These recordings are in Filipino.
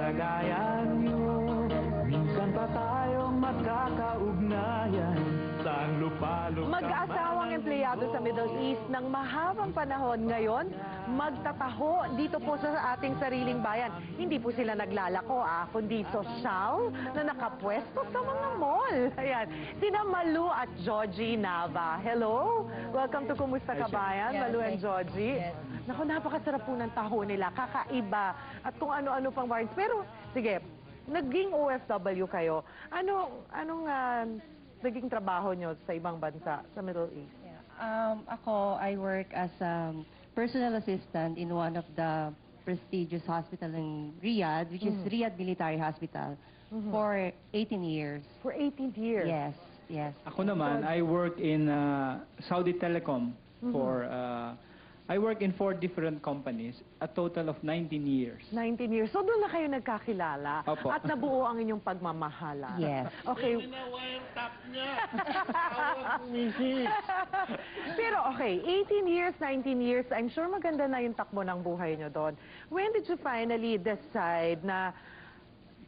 kalagayan nyo. Minsan pa tayong magkakaugnayan sa lupalong Mag-asawang empleyado sa Middle East ng mahabang panahon ngayon, magtataho dito po sa ating sariling bayan. Hindi po sila naglalako, kundi sosyal na nakapwesto sa mga mall. Ayan, sina Malu at Georgie Nava. Hello! Welcome to Kumusta Kabayan, Malu and Georgie. Naku, napakasarap po ng taho nila, kakaiba, at kung ano-ano pang variants. Pero, sige, naging OFW kayo. Anong naging trabaho nyo sa ibang bansa, sa Middle East? Ako, I work as a personal assistant in one of the prestigious hospital in Riyadh, which is Riyadh Military Hospital, for 18 years. For 18 years? Yes, yes. Ako naman, I work in Saudi Telecom for... I work in 4 different companies, a total of 19 years. 19 years. So doon na kayo nagkakilala Opo. at nabuo ang inyong pagmamahala. Yes. Okay. Pero okay, 18 years, 19 years, I'm sure maganda na yung takbo ng buhay nyo doon. When did you finally decide na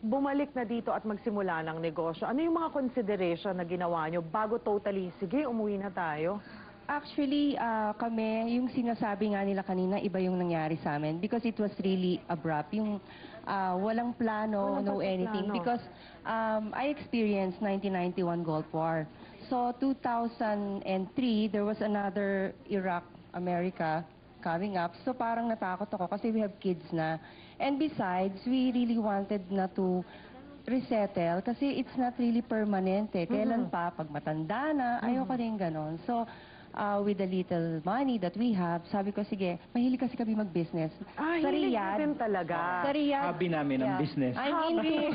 bumalik na dito at magsimula ng negosyo? Ano yung mga consideration na ginawa nyo bago totally, sige, umuwi na tayo? Actually, kami, yung sinasabi nga nila kanina, iba yung nangyari sa amin because it was really abrupt. Yung walang plano, no anything. Because I experienced 1991 Gulf War. So, 2003, there was another Iraq-America coming up. So, parang natakot ako kasi we have kids na. And besides, we really wanted na to resettle kasi it's not really permanent eh. Kailan pa, pag matanda na, ayoko rin ganon. So, with the little money that we have, sabi ko, sige, mahilig kasi kami mag-business. Sa hilig Riyadh, natin talaga. Sa Riyadh, Hobby namin ang business. I mean,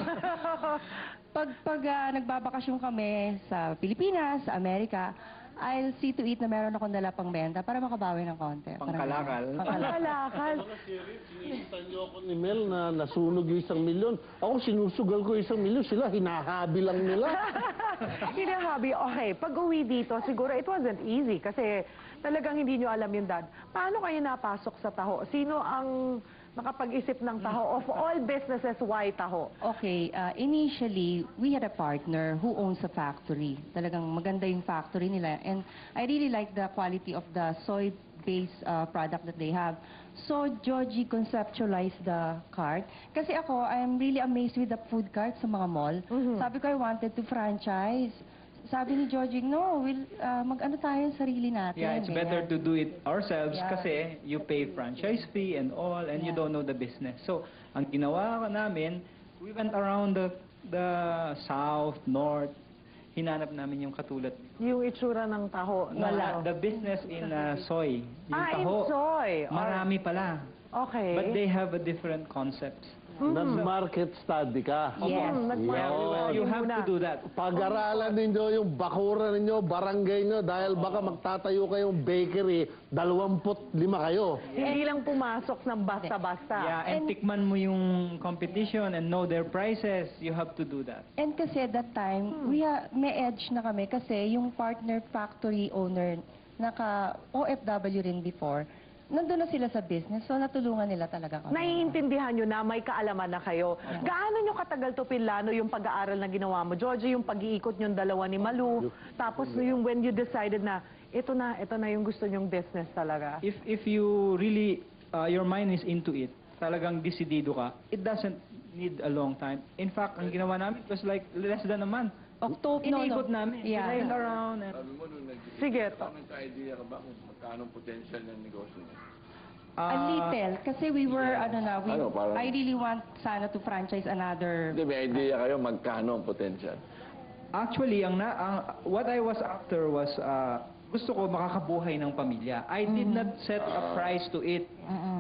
pag nagbabakasyon kami sa Pilipinas, sa Amerika, I'll see to it na meron akong dala pang benta para makabawi ng konti. Pangkalakal. Pangkalakal. Sininitan niyo ako ni Mel na nasunog yung 1 milyon. Ako sinusugal ko 1 milyon. Sila, hinahabi lang nila. Hinahabi. Okay, pag-uwi dito, siguro it wasn't easy kasi talagang hindi nyo alam yung dad. Paano kayo napasok sa taho? Sino ang nakapag-isip ng taho? Of all businesses, why taho? Okay, initially, we had a partner who owns a factory. Talagang maganda yung factory nila. And I really like the quality of the soy-based product that they have. So, Georgie conceptualized the cart. Kasi ako, I'm really amazed with the food cart sa mga mall. Sabi ko, I wanted to franchise. Sabi ni Georgie, no, mag-ano tayo sarili natin. Yeah, it's better to do it ourselves Yeah. kasi you pay franchise fee and all and you don't know the business. So, ang ginawa namin, we went around the south, north, hinanap namin yung katulad. Yung itsura ng taho. The business in soy. Yung in taho, soy. marami pala. Okay. But they have a different concept. Nag-market study ka. Yes. You have to do that. Pag-aralan ninyo yung bakura ninyo, barangay nyo, dahil baka magtatayo kayong bakery, 25 kayo. Hindi lang pumasok ng basta-basta. Yeah, and tikman mo yung competition and know their prices. You have to do that. And kasi that time, may edge na kami kasi yung partner factory owner, naka-OFW rin before, nandun na sila sa business, so natulungan nila talaga kami. Naiintindihan nyo na may kaalaman na kayo. Gaano nyo katagal to pinlano yung pag-aaral na ginawa mo? Georgie, yung pag-iikot yung dalawa ni Malu, tapos yung when you decided na ito na yung gusto nyong business talaga. If you really, your mind is into it, talagang desidido ka, it doesn't need a long time. In fact, ang ginawa namin was like less than a month. October, Iniikot namin. Yeah. Trail around. And... Sabi mo, nung Sige, to. nagka-idea ka ba kung magkano potential ng negosyo niya? A little, kasi we were, parang- I really want sana to franchise another. Hindi, may idea kayo magkano ang potential. Actually, what I was after was, gusto ko makakabuhay ng pamilya. I did not set a price to it.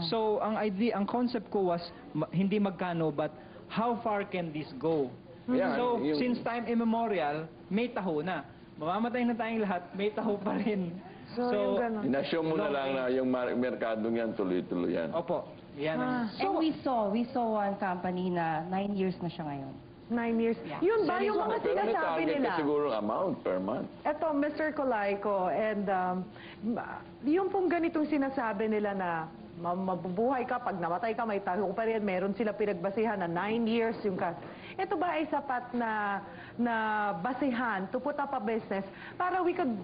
So, ang idea, ang concept ko was, hindi magkano, but how far can this go? Yeah, So, yung- since time immemorial, may taho na. Mamamatay na tayong lahat, may taho pa rin. So, yung ganun. Inasyon mo na lang na yung merkado niyan, tuloy-tuloy yan. Opo, yan ang... And we saw one company na 9 years na siya ngayon. 9 years. Yun ba yung mga Pero may sinasabi target nila? ka siguro amount per month. Eto, Mr. Colayco, and yung pong ganitong sinasabi nila na mabubuhay ka, pag namatay ka, may taho pa rin. Meron sila pinagbasihan na 9 years yung ito ba ay sapat na basihan to put up a business para we could,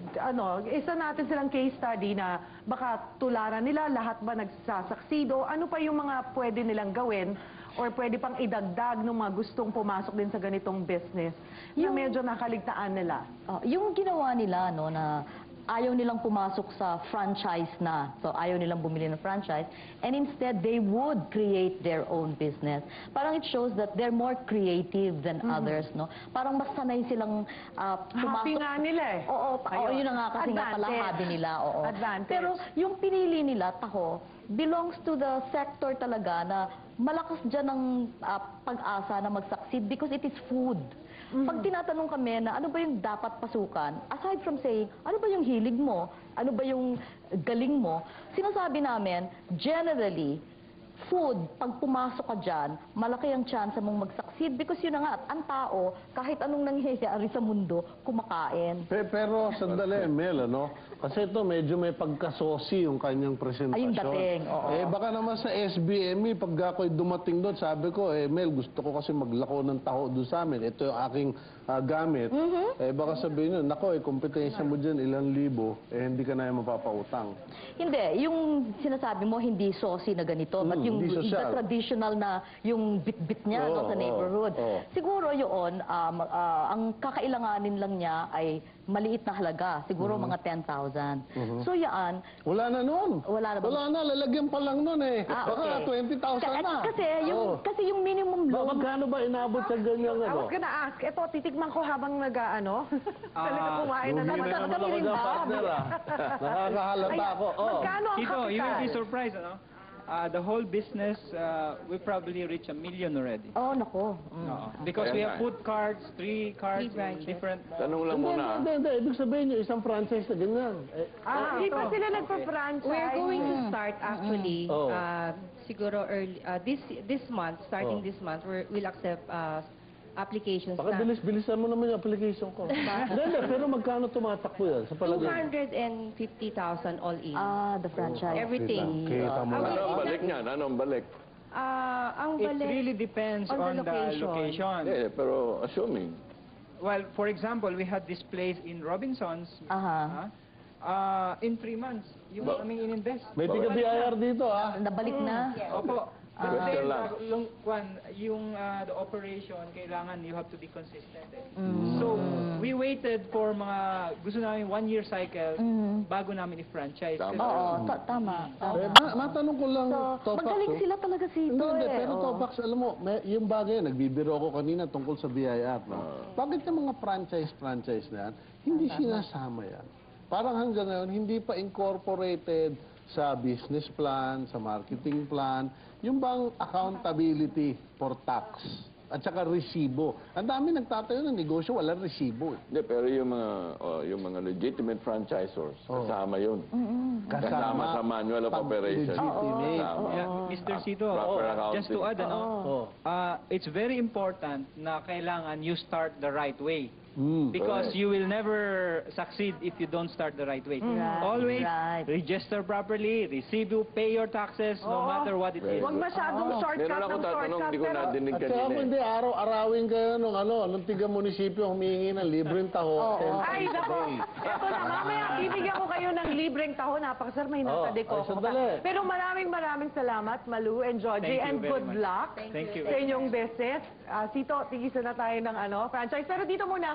isa natin silang case study na baka tularan nila, lahat ba nagsasaksid o ano pa yung mga pwede nilang gawin or pwede pang idagdag ng mga gustong pumasok din sa ganitong business na medyo nakaligtaan nila. Yung ginawa nila, no, na ayaw nilang pumasok sa franchise na. So, ayaw nilang bumili ng franchise. And instead, they would create their own business. Parang it shows that they're more creative than others, no? Parang mas sanay silang pumasok. Happy nga nila eh. Oo, yun na nga kasi nga pala Advantage. hobby nila. Oo. Advantage. Pero yung pinili nila, taho, belongs to the sector talaga na malakas dyan ang pag-asa na mag-succeed because it is food. Pag tinatanong kami na ano ba yung dapat pasukan, aside from saying, ano ba yung hilig mo, ano ba yung galing mo, sinasabi namin, generally, food, pag pumasok ka dyan, malaki ang chance mong mag-succeed because yun na nga, ang tao, kahit anong nangyayari sa mundo, kumakain. Pero sandali, Mel, ano? Kasi ito medyo may pagkasosi yung kanyang presentasyon. Ay, yung dating, oo. Baka naman sa SBME, pag ako'y dumating doon, sabi ko, Mel, gusto ko kasi maglako ng taho doon sa amin. Ito yung aking gamit. Baka sabihin nyo, nako, kompetensya mo dyan, ilang libo, hindi ka na yung mapapautang. Hindi, yung sinasabi mo, hindi saucy na ganito, but yung hindi social. the traditional na yung bit-bit niya no, sa neighborhood. Siguro yun, ang kakailanganin lang niya ay maliit na halaga, siguro mga 10,000. So yan. Wala na nun. Wala na ba? Wala na, lalagyan pa lang nun eh. Okay. 20,000 na. Kasi yung minimum loan, Magkano ba inabot sa ganyang I was gonna ask, ito, titikman ko habang talaga kumain na naman. Kami rin ba? Nakakahalata ako. Magkano ang Tito, you will be kapital? surprised, ano? The whole business, we probably reach 1 million already. oh nako. Because Kaya we nga have food cards, 3 cards, in different... Tanong lang muna. Hindi. Ibig sabihin nyo, isang franchise na ganyan. Hindi pa sila nagpa-franchise. We're going to start actually, Oh. siguro early, this month, starting this month, we'll accept applications Baka na bilisan mo naman yung application ko. Hindi, pero magkano tumatakbo yan sa palagay? 250,000 all in. The franchise. Everything. Kita mo Ano lang. ang balik niyan? Ano ang balik? Ang It balik, really depends on on the the location. Eh, pero assuming. Well, for example, we had this place in Robinsons. In 3 months, yung aming in-invest. May tiga-BIR dito, Nabalik na. Opo. Question lang. The operation, kailangan you have to be consistent. So, we waited for gusto namin 1-year cycle bago namin i-franchise. Tama. Oo, tama. Matanong ko lang, So, magaling sila talaga Hindi, sito pero Topax, alam mo, yung bagay, nagbibiro ko kanina tungkol sa BIR, no? Bakit yung mga franchise na yan, hindi sinasama yan? Parang hanggang ngayon, hindi pa incorporated sa business plan, sa marketing plan, yung bang accountability for tax at saka resibo. Ang dami nagtatayo ng negosyo, walang resibo. Hindi, pero yung mga legitimate franchisors, kasama yun. Kasama sa manual of operation. Legitimate. Kasama. Yeah, Mr. Cito, Proper just to add, Oh. it's very important na kailangan you start the right way. Because Correct. you will never succeed if you don't start the right way. Right, Always right. register properly, receive you, pay your taxes, no matter what it is. Huwag masyadong shortcut Meron ako ng tatanong, shortcut. hindi ko Pero nadinig At saka kanina. kung hindi, araw-arawin kayo nung tiga-munisipyo humingi ng libreng taho. Ay, nako. Eto na, mamaya bibigyan ko kayo ng libreng taho. Napakasar, may natade ko. ay, sandali. Pero maraming salamat, Malu and Georgie, Thank you and very good much. luck Thank you. sa inyong business. Sito, tigisan na tayo ng franchise. Pero dito muna ako.